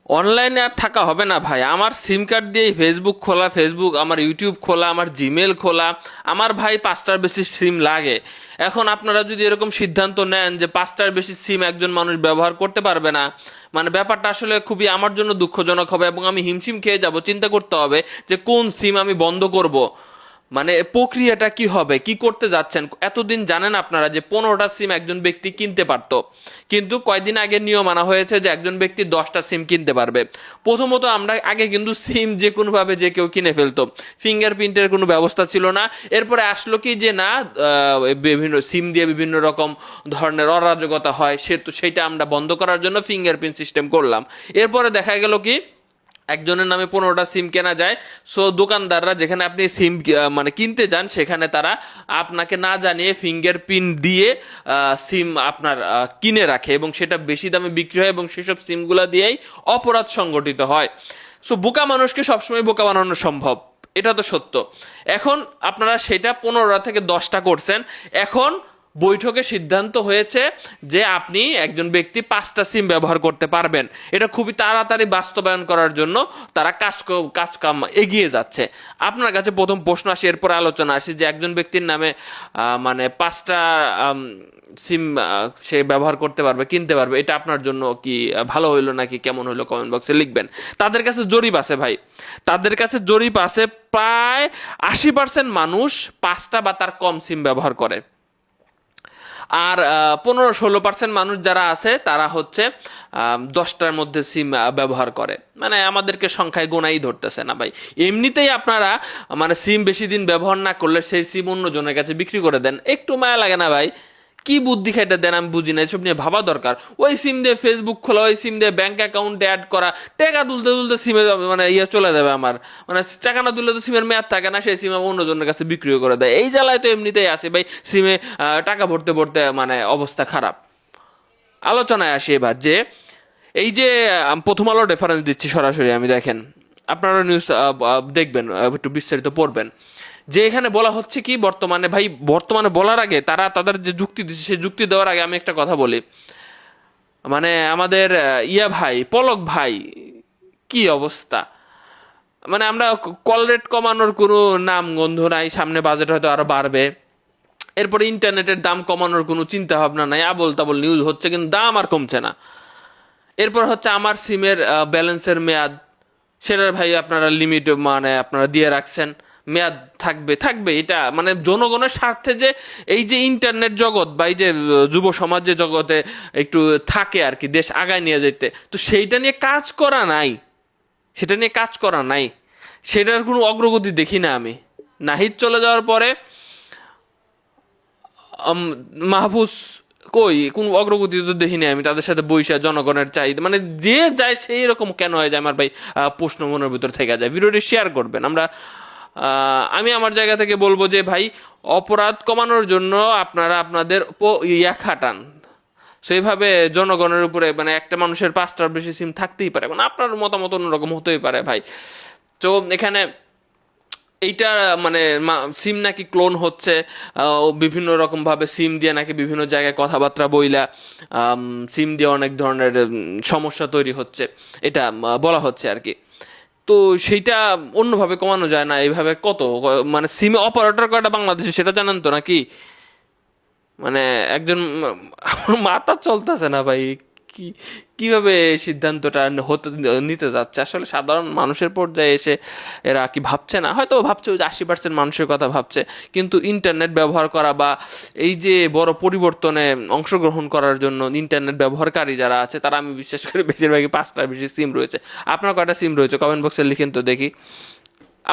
অনলাইনে আর থাকা হবে না ভাই। আমার সিম কার্ড দিয়েই ফেসবুক খোলা, ফেসবুক, আমার ইউটিউব খোলা, আমার জিমেল খোলা। আমার ভাই 5টার বেশি সিম লাগে। এখন আপনারা যদি এরকম সিদ্ধান্ত নেন যে 5টার বেশি সিম একজন মানুষ ব্যবহার করতে পারবে না, মানে ব্যাপারটা আসলে খুবই আমার জন্য দুঃখজনক হবে এবং আমি হিমশিম খেয়ে যাব। চিন্তা করতে হবে যে কোন সিম আমি বন্ধ করব। মানে প্রক্রিয়াটা কি হবে, কি করতে যাচ্ছেন। এতদিন জানেন আপনারা যে 15টা সিম একজন ব্যক্তি কিনতে পারতো, কিন্তু কয়দিন আগে নিয়ম আনা হয়েছে যে একজন ব্যক্তি 10টা সিম কিনতে পারবে। প্রথমত আমরা আগে কিন্তু সিম যে কোনোভাবে যে কেউ কিনে ফেলতো, ফিঙ্গারপ্রিন্টের কোনো ব্যবস্থা ছিল না। এরপরে আসলো কি যে না, বিভিন্ন সিম দিয়ে বিভিন্ন রকম ধরনের অরাজকতা হয়, সে তো সেইটা আমরা বন্ধ করার জন্য ফিঙ্গারপ্রিন্ট সিস্টেম করলাম। এরপরে দেখা গেল কি একজনের নামে 15টা সিম কেনা যায়। সো দোকানদাররা যেখানে আপনি সিম মানে কিনতে যান সেখানে তারা আপনাকে না জানিয়ে ফিঙ্গারপ্রিন্ট দিয়ে সিম আপনার কিনে রাখে এবং সেটা বেশি দামে বিক্রি হয় এবং সেসব সিমগুলো দিয়েই অপরাধ সংগঠিত হয়। সো বোকা মানুষকে সবসময় বোকা বানানো সম্ভব, এটা তো সত্য। এখন আপনারা সেটা 15টা থেকে 10টা করছেন। এখন বৈঠকে সিদ্ধান্ত হয়েছে যে আপনি একজন ব্যক্তি 5টা সিম ব্যবহার করতে পারবেন। এটা খুবই তাড়াতাড়ি বাস্তবায়ন করার জন্য তারা কাজ কাম এগিয়ে যাচ্ছে। আপনার কাছে প্রথম প্রশ্ন আসি, এরপর আলোচনা আসি যে একজন ব্যক্তির নামে মানে 5টা সিম সে ব্যবহার করতে পারবে, কিনতে পারবে, এটা আপনার জন্য কি ভালো হইলো নাকি কেমন হইলো কমেন্ট বক্সে লিখবেন। তাদের কাছে জরিপ আছে ভাই, তাদের কাছে জরিপ আছে, প্রায় 80% মানুষ 5টা বা তার কম সিম ব্যবহার করে। আর 15-16% মানুষ যারা আছে তারা হচ্ছে 10টার মধ্যে সিম ব্যবহার করে। মানে আমাদেরকে সংখ্যায় গোনাই ধরতেছে না ভাই। এমনিতেই আপনারা মানে সিম বেশি দিন ব্যবহার না করলে সেই সিম অন্যজনের কাছে বিক্রি করে দেন, একটু মায়া লাগে না ভাই? কি বুদ্ধি খাইটা দেন আমি বুঝি না, এসব নিয়ে ভাবা দরকার। ওই সিম দিয়ে ফেসবুক খোলা, ওই সিম দিয়ে ব্যাংক অ্যাকাউন্টে অ্যাড করা, টাকা তুলতে তুলতে সিমে মানে চলে যাবে আমার। মানে টাকা না তুললে তো সিমের মেয়াদ থাকে না, সেই সিম অন্যজনের কাছে বিক্রিও করে দেয়। এই জ্বালায় তো এমনিতেই আসে ভাই সিমে টাকা ভরতে ভরতে মানে অবস্থা খারাপ। আলোচনায় আসি এবার যে এই যে প্রথম আলোর রেফারেন্স দিচ্ছি সরাসরি আমি, দেখেন আপনারা নিউজ দেখবেন, একটু বিস্তারিত পড়বেন। যে এখানে বলা হচ্ছে কি বর্তমানে ভাই, বর্তমানে বলার আগে তারা তাদের যে যুক্তি দিচ্ছে সেই যুক্তি দেওয়ার আগে আমি একটা কথা বলি। মানে আমাদের ইয়া ভাই, পলক ভাই, কি অবস্থা! মানে আমরা কল রেট কমানোর কোনো নাম গন্ধ নাই, সামনে বাজেট হয়তো আরো বাড়বে। এরপরে ইন্টারনেটের দাম কমানোর কোনো চিন্তা ভাবনা নাই, আবল তাবল নিউজ হচ্ছে কিন্তু দাম আর কমছে না। এরপর হচ্ছে আমার সিমের ব্যালেন্সের মেয়াদ, সেটার ভাই আপনারা লিমিট মানে আপনারা দিয়ে রাখছেন, মেয়াদ থাকবে থাকবে। এটা মানে জনগণের স্বার্থে যে এই যে ইন্টারনেট জগৎ বা এই যে যুব সমাজ যে জগতে একটু থাকে আর কি, দেশ আগায় নিয়ে যেতে, তো সেইটা নিয়ে কাজ করা নাই, সেটা নিয়ে কাজ করা নাই, সেটার কোনো অগ্রগতি দেখি না আমি। নাহিদ চলে যাওয়ার পরে মাহফুজ কই, কোন অগ্রগতি তো দেখিনি আমি তাদের সাথে বৈশা জনগণের চাহিদা, মানে যে যায় সেই রকম কেন হয়ে যায় আমার ভাই প্রশ্ন মনের ভিতর থেকে যায়। ভিডিওটি শেয়ার করবেন। আমি আমার জায়গা থেকে বলবো যে ভাই অপরাধ কমানোর জন্য আপনারা আপনাদের ইয়া খাটান। সেইভাবে জনগণের উপরে মানে একটা মানুষের 5টার বেশি সিম থাকতেই পারে, মানে আপনার মতামত অন্যরকম হতেই পারে ভাই। তো এখানে এইটা মানে সিম নাকি ক্লোন হচ্ছে, বিভিন্ন রকম ভাবে সিম দিয়ে নাকি বিভিন্ন জায়গায় কথাবার্তা বইলা সিম দিয়ে অনেক ধরনের সমস্যা তৈরি হচ্ছে, এটা বলা হচ্ছে আর কি। তো সেইটা অন্যভাবে কমানো যায় না? এইভাবে মানে সিমে অপারেটর কয়টা বাংলাদেশে সেটা জানেন তো নাকি? মানে একজন আমার মাথা চলতেছে না ভাই, কি কিভাবে এই সিদ্ধান্তটা নিতে যাচ্ছে আসলে সাধারণ মানুষের পর্যায়ে এসে। এরা কি ভাবছে না? হয়তো ভাবছে ওই যে 80% মানুষের কথা ভাবছে, কিন্তু ইন্টারনেট ব্যবহার করা বা এই যে বড় পরিবর্তনে অংশগ্রহণ করার জন্য ইন্টারনেট ব্যবহারকারী যারা আছে তারা আমি বিশ্বাস করি বেশিরভাগই 5টার বেশি সিম রয়েছে। আপনার কয়টা সিম রয়েছে কমেন্ট বক্সে লিখেন তো দেখি।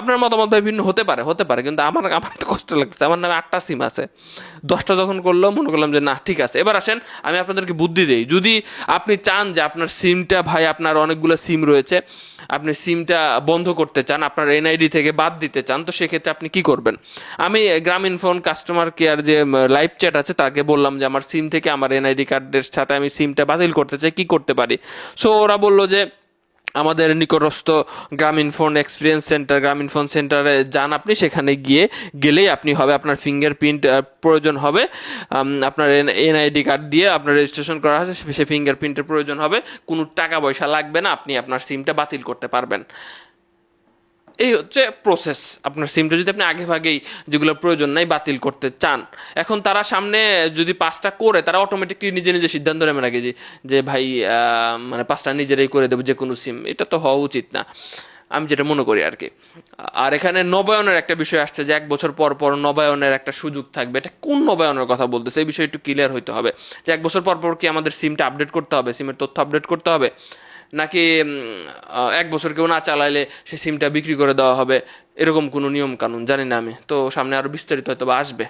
আপনার মতামত ভাই ভিন্ন হতে পারে, হতে পারে, কিন্তু আমার আমার তো কষ্ট লাগছে। আমার নামে 8টা সিম আছে, 10টা যখন করলেও মনে করলাম যে না ঠিক আছে। এবার আসেন আমি আপনাদেরকে বুদ্ধি দিই, যদি আপনি চান যে আপনার সিমটা ভাই, আপনার অনেকগুলো সিম রয়েছে, আপনি সিমটা বন্ধ করতে চান, আপনার এনআইডি থেকে বাদ দিতে চান, তো সেক্ষেত্রে আপনি কি করবেন? আমি গ্রামীণ ফোন কাস্টমার কেয়ার যে লাইভ চ্যাট আছে তাকে বললাম যে আমার সিম থেকে আমার এনআইডি কার্ডের সাথে আমি সিমটা বাতিল করতে চাই, কি করতে পারি? সো ওরা বললো যে আমাদের নিকটস্থ গ্রামীণ ফোন এক্সপিরিয়েন্স সেন্টার, গ্রামীণ ফোন সেন্টারে যান আপনি, সেখানে গেলেই আপনি হবে, আপনার ফিঙ্গারপ্রিন্ট প্রয়োজন হবে, আপনার এনআইডি কার্ড দিয়ে আপনার রেজিস্ট্রেশন করা আছে, সে ফিঙ্গারপ্রিন্টের প্রয়োজন হবে, কোনো টাকা পয়সা লাগবে না, আপনি আপনার সিমটা বাতিল করতে পারবেন। এই হচ্ছে প্রসেস। আপনার সিমটা যদি আপনি আগে ভাগেই, যেগুলো প্রয়োজন নাই, বাতিল করতে চান, এখন তারা সামনে যদি পাঁচটা করে, তারা অটোমেটিকলি নিজে নিজে সিদ্ধান্ত নেবে নাকি যে ভাই মানে পাঁচটা নিজেরাই করে দেবো যে কোনো সিম, এটা তো হওয়া উচিত না, আমি যেটা মনে করি আর কি। আর এখানে নবায়নের একটা বিষয় আসছে, যে 1 বছর পর পর নবায়নের একটা সুযোগ থাকবে। এটা কোন নবায়নের কথা বলতেছে, এই বিষয়ে একটু ক্লিয়ার হইতে হবে, যে 1 বছর পর পর কি আমাদের সিমটা আপডেট করতে হবে, সিমের তথ্য আপডেট করতে হবে, নাকি 1 বছর কেউ না চালাইলে সে সিমটা বিক্রি করে দেওয়া হবে, এরকম কোনো নিয়ম কানুন জানি না আমি। তো সামনে আরো বিস্তারিত হয়তো বা আসবে।